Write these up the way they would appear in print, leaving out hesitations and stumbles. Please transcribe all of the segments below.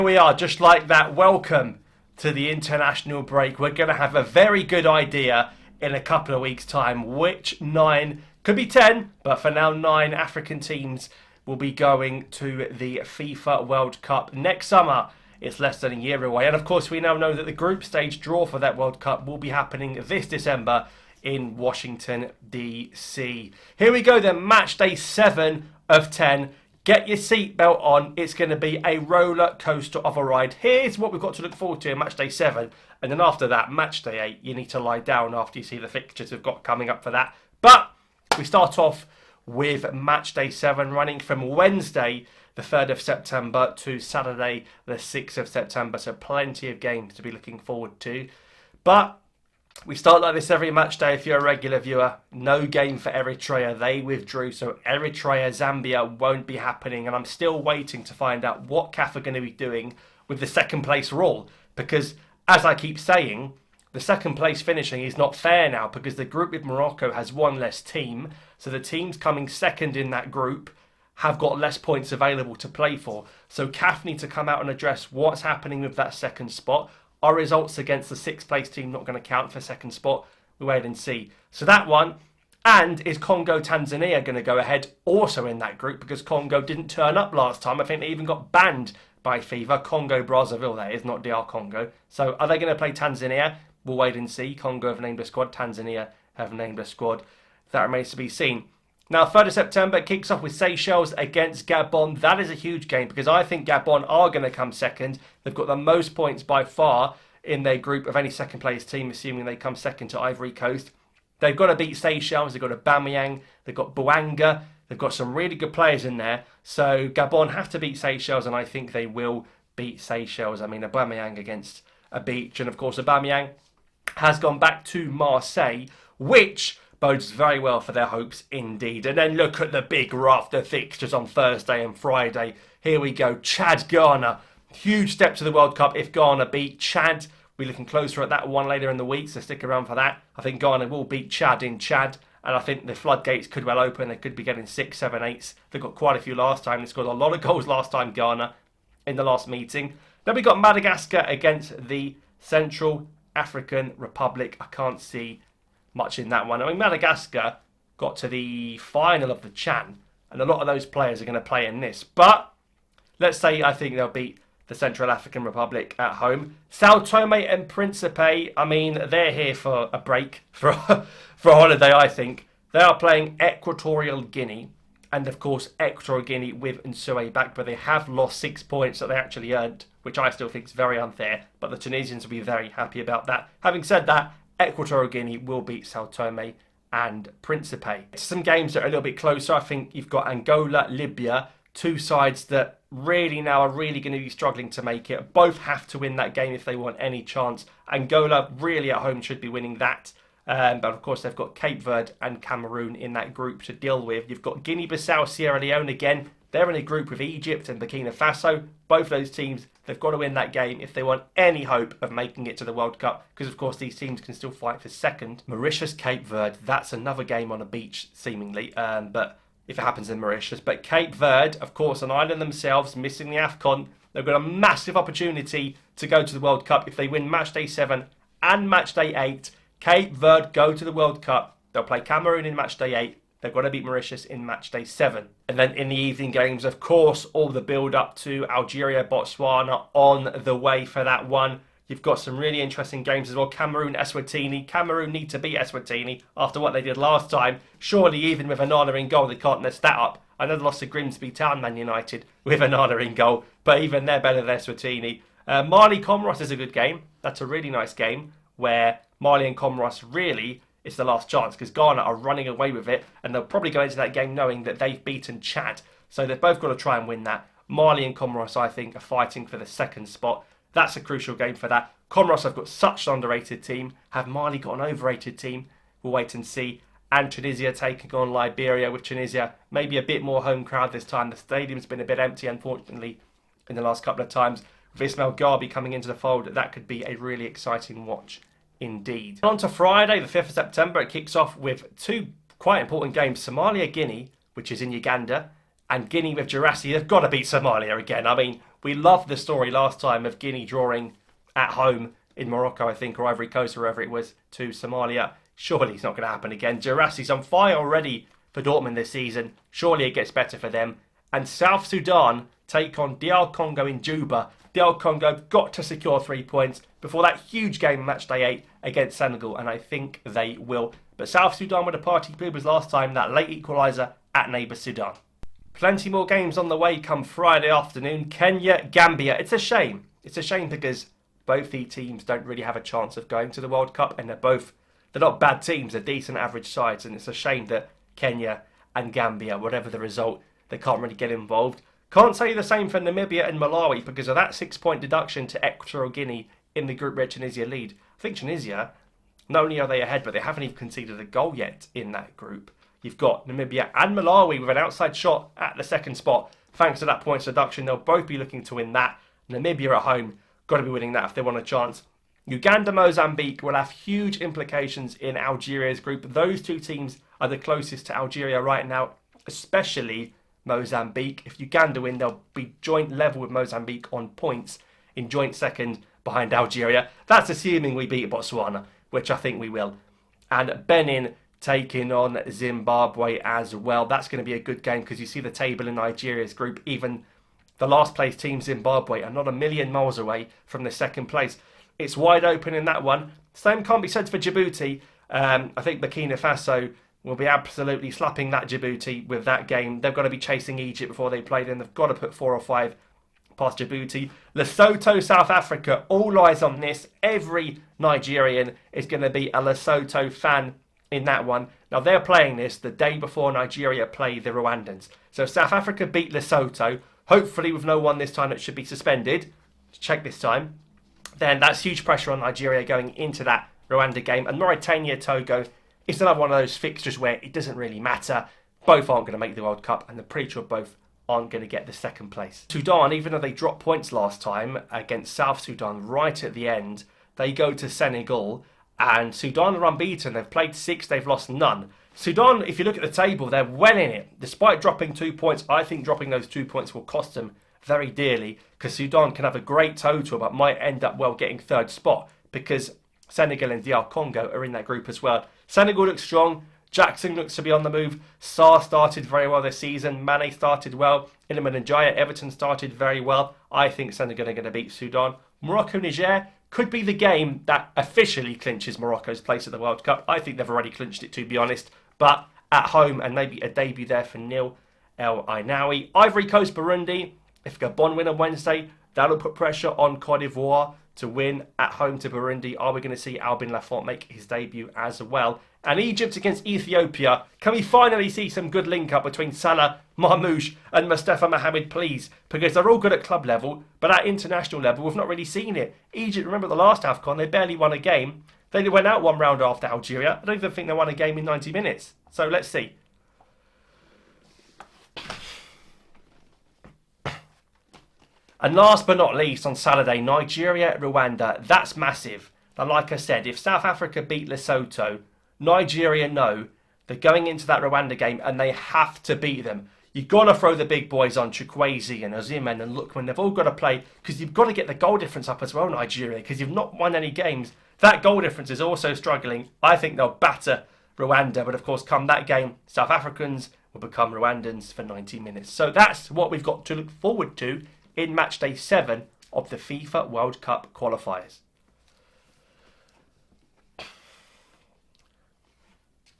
Here we are, just like that. Welcome to the international break. We're going to have a very good idea in a couple of weeks' time which 9, could be 10, but for now 9 African teams will be going to the FIFA World Cup next summer. It's less than a year away. And of course, we now know that the group stage draw for that World Cup will be happening this December in Washington, D.C. Here we go then, match day 7 of 10. Get your seatbelt on. It's going to be a roller coaster of a ride. Here's what we've got to look forward to in match day 7. And then after that, match day 8, you need to lie down after you see the fixtures we've got coming up for that. But we start off with match day 7 running from Wednesday, the 3rd of September to Saturday, the 6th of September. So plenty of games to be looking forward to. But we start like this every match day. If you're a regular viewer, no game for Eritrea. They withdrew, so Eritrea, Zambia won't be happening. And I'm still waiting to find out what CAF are going to be doing with the second place rule. Because, as I keep saying, the second place finishing is not fair now because the group with Morocco has one less team. So the teams coming second in that group have got less points available to play for. So CAF need to come out and address what's happening with that second spot. Are results against the 6th place team not going to count for second spot? We wait and see. So that one. And is Congo-Tanzania going to go ahead also in that group? Because Congo didn't turn up last time. I think they even got banned by FIFA. Congo-Brazzaville, that is, not DR Congo. So are they going to play Tanzania? We'll wait and see. Congo have named a squad. Tanzania have named a squad. That remains to be seen. Now, 3rd of September kicks off with Seychelles against Gabon. That is a huge game because I think Gabon are going to come second. They've got the most points by far in their group of any second place team, assuming they come second to Ivory Coast. They've got to beat Seychelles. They've got Aubameyang. They've got Bouanga. They've got some really good players in there. So Gabon have to beat Seychelles, and I think they will beat Seychelles. I mean, Aubameyang against a beach. And, of course, Aubameyang has gone back to Marseille, which bodes very well for their hopes indeed. And then look at the big raft of fixtures on Thursday and Friday. Here we go. Chad, Ghana. Huge step to the World Cup if Ghana beat Chad. We're looking closer at that one later in the week, so stick around for that. I think Ghana will beat Chad in Chad. And I think the floodgates could well open. They could be getting 6, 7, 8s. They got quite a few last time. They scored a lot of goals last time, Ghana, in the last meeting. Then we got Madagascar against the Central African Republic. I can't see much in that one. I mean, Madagascar got to the final of the Chan, and a lot of those players are going to play in this. But let's say I think they'll beat the Central African Republic at home. Sao Tome and Principe, I mean, they're here for a break, for a holiday, I think. They are playing Equatorial Guinea, and of course, Equatorial Guinea with Nsue back, but they have lost 6 points that they actually earned, which I still think is very unfair, but the Tunisians will be very happy about that. Having said that, Equatorial Guinea will beat Sao Tome and Principe. Some games that are a little bit closer. I think you've got Angola, Libya, two sides that really now are really going to be struggling to make it. Both have to win that game if they want any chance. Angola really at home should be winning that. But of course they've got Cape Verde and Cameroon in that group to deal with. You've got Guinea-Bissau, Sierra Leone again. They're in a group with Egypt and Burkina Faso. Both those teams, they've got to win that game if they want any hope of making it to the World Cup. Because, of course, these teams can still fight for second. Mauritius, Cape Verde, that's another game on a beach, seemingly. But if it happens in Mauritius. But Cape Verde, of course, an island themselves, missing the AFCON. They've got a massive opportunity to go to the World Cup. If they win match day 7 and match day 8, Cape Verde go to the World Cup. They'll play Cameroon in match day 8. They've got to beat Mauritius in match day 7. And then in the evening games, of course, all the build up to Algeria, Botswana on the way for that one. You've got some really interesting games as well. Cameroon, Eswatini. Cameroon need to beat Eswatini after what they did last time. Surely even with Onana in goal, they can't mess that up. I know they lost to Grimsby Town, Man United, with Onana in goal. But even they're better than Eswatini. Mali Comoros is a good game. That's a really nice game where Mali and Comoros really, it's the last chance because Ghana are running away with it and they'll probably go into that game knowing that they've beaten Chad. So they've both got to try and win that. Mali and Comoros, I think, are fighting for the second spot. That's a crucial game for that. Comoros have got such an underrated team. Have Mali got an overrated team? We'll wait and see. And Tunisia taking on Liberia, with Tunisia maybe a bit more home crowd this time. The stadium's been a bit empty, unfortunately, in the last couple of times. With Ismail Garbi coming into the fold, that could be a really exciting watch indeed. On to Friday, the 5th of September, it kicks off with two quite important games. Somalia, Guinea, which is in Uganda, and Guinea with Djurassi, they've got to beat Somalia again. I mean, we loved the story last time of Guinea drawing at home in Morocco, I think, or Ivory Coast, or wherever it was, to Somalia. Surely it's not going to happen again. Djurassi's on fire already for Dortmund this season. Surely it gets better for them. And South Sudan take on DR Congo in Juba. DR Congo got to secure 3 points before that huge game in Matchday 8 against Senegal, and I think they will. But South Sudan were the party poopers last time, that late equaliser at neighbour Sudan. Plenty more games on the way come Friday afternoon. Kenya, Gambia. It's a shame. It's a shame because both these teams don't really have a chance of going to the World Cup, and they're not bad teams, they're decent average sides, and it's a shame that Kenya and Gambia, whatever the result, they can't really get involved. Can't say the same for Namibia and Malawi because of that 6-point deduction to Equatorial Guinea in the group where Tunisia lead. I think Tunisia, not only are they ahead, but they haven't even conceded a goal yet in that group. You've got Namibia and Malawi with an outside shot at the second spot. Thanks to that points deduction, they'll both be looking to win that. Namibia at home, got to be winning that if they want a chance. Uganda, Mozambique will have huge implications in Algeria's group. Those two teams are the closest to Algeria right now, especially Mozambique. If Uganda win, they'll be joint level with Mozambique on points in joint second behind Algeria. That's assuming we beat Botswana, which I think we will. And Benin taking on Zimbabwe as well. That's going to be a good game because you see the table in Nigeria's group. Even the last place team, Zimbabwe, are not a million miles away from the second place. It's wide open in that one. Same can't be said for Djibouti. I think Burkina Faso will be absolutely slapping that Djibouti with that game. They've got to be chasing Egypt before they play them. They've got to put 4 or 5 past Djibouti. Lesotho, South Africa, all eyes on this. Every Nigerian is going to be a Lesotho fan in that one. Now, they're playing this the day before Nigeria play the Rwandans. So South Africa beat Lesotho, hopefully with no one this time that should be suspended. Check this time. Then that's huge pressure on Nigeria going into that Rwanda game. And Mauritania, Togo, it's another one of those fixtures where it doesn't really matter. Both aren't going to make the World Cup, and I'm pretty sure both aren't going to get the second place. Sudan, even though they dropped points last time against South Sudan right at the end, they go to Senegal, and Sudan are unbeaten. They've played 6, they've lost none. Sudan, if you look at the table, they're well in it. Despite dropping 2 points, I think dropping those 2 points will cost them very dearly because Sudan can have a great total but might end up, well, getting third spot because Senegal and DR Congo are in that group as well. Senegal looks strong. Jackson looks to be on the move. Sarr started very well this season. Mane started well. Iliman and Jaya Everton started very well. I think Senegal are going to beat Sudan. Morocco-Niger could be the game that officially clinches Morocco's place at the World Cup. I think they've already clinched it, to be honest. But at home, and maybe a debut there for Nil El Ait-Nouri. Ivory Coast, Burundi. If Gabon win on Wednesday, that'll put pressure on Cote d'Ivoire to win at home to Burundi. Are we going to see Albin Lafont make his debut as well? And Egypt against Ethiopia. Can we finally see some good link-up between Salah, Marmoush and Mustafa Mohamed, please? Because they're all good at club level, but at international level, we've not really seen it. Egypt, remember the last AFCON, they barely won a game. They went out one round after Algeria. I don't even think they won a game in 90 minutes. So let's see. And last but not least, on Saturday, Nigeria, Rwanda. That's massive. Now, like I said, if South Africa beat Lesotho, Nigeria know they're going into that Rwanda game and they have to beat them. You've got to throw the big boys on Chukwueze and Osimhen and Lookman. They've all got to play because you've got to get the goal difference up as well, Nigeria, because you've not won any games. That goal difference is also struggling. I think they'll batter Rwanda, but of course, come that game, South Africans will become Rwandans for 90 minutes. So that's what we've got to look forward to in Matchday 7 of the FIFA World Cup qualifiers.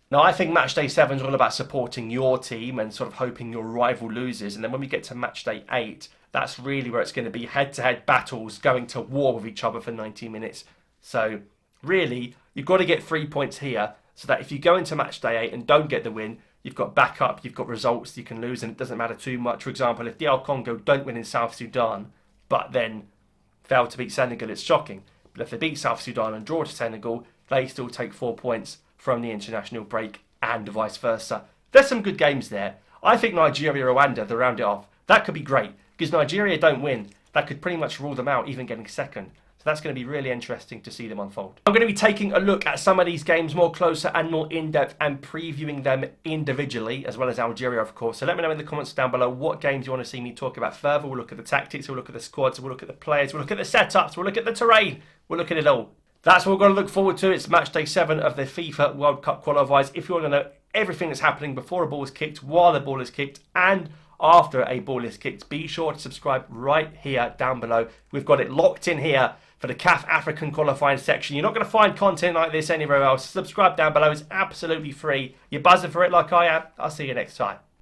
Now, I think Matchday 7 is all about supporting your team and sort of hoping your rival loses. And then when we get to Matchday 8, that's really where it's going to be head-to-head battles going to war with each other for 90 minutes. So, really, you've got to get 3 points here so that if you go into Matchday 8 and don't get the win, you've got backup, you've got results you can lose, and it doesn't matter too much. For example, if DR Congo don't win in South Sudan, but then fail to beat Senegal, it's shocking. But if they beat South Sudan and draw to Senegal, they still take 4 points from the international break and vice versa. There's some good games there. I think Nigeria, Rwanda, to round it off, that could be great. Because Nigeria don't win, that could pretty much rule them out, even getting second. So that's going to be really interesting to see them unfold. I'm going to be taking a look at some of these games more closer and more in-depth and previewing them individually, as well as Algeria, of course. So let me know in the comments down below what games you want to see me talk about further. We'll look at the tactics, we'll look at the squads, we'll look at the players, we'll look at the setups, we'll look at the terrain, we'll look at it all. That's what we're going to look forward to. It's match day 7 of the FIFA World Cup qualifiers. If you want to know everything that's happening before a ball is kicked, while the ball is kicked, and after a ball is kicked, be sure to subscribe right here down below. We've got it locked in here for the CAF African qualifying section. You're not going to find content like this anywhere else. Subscribe down below. It's absolutely free. You're buzzing for it like I am. I'll see you next time.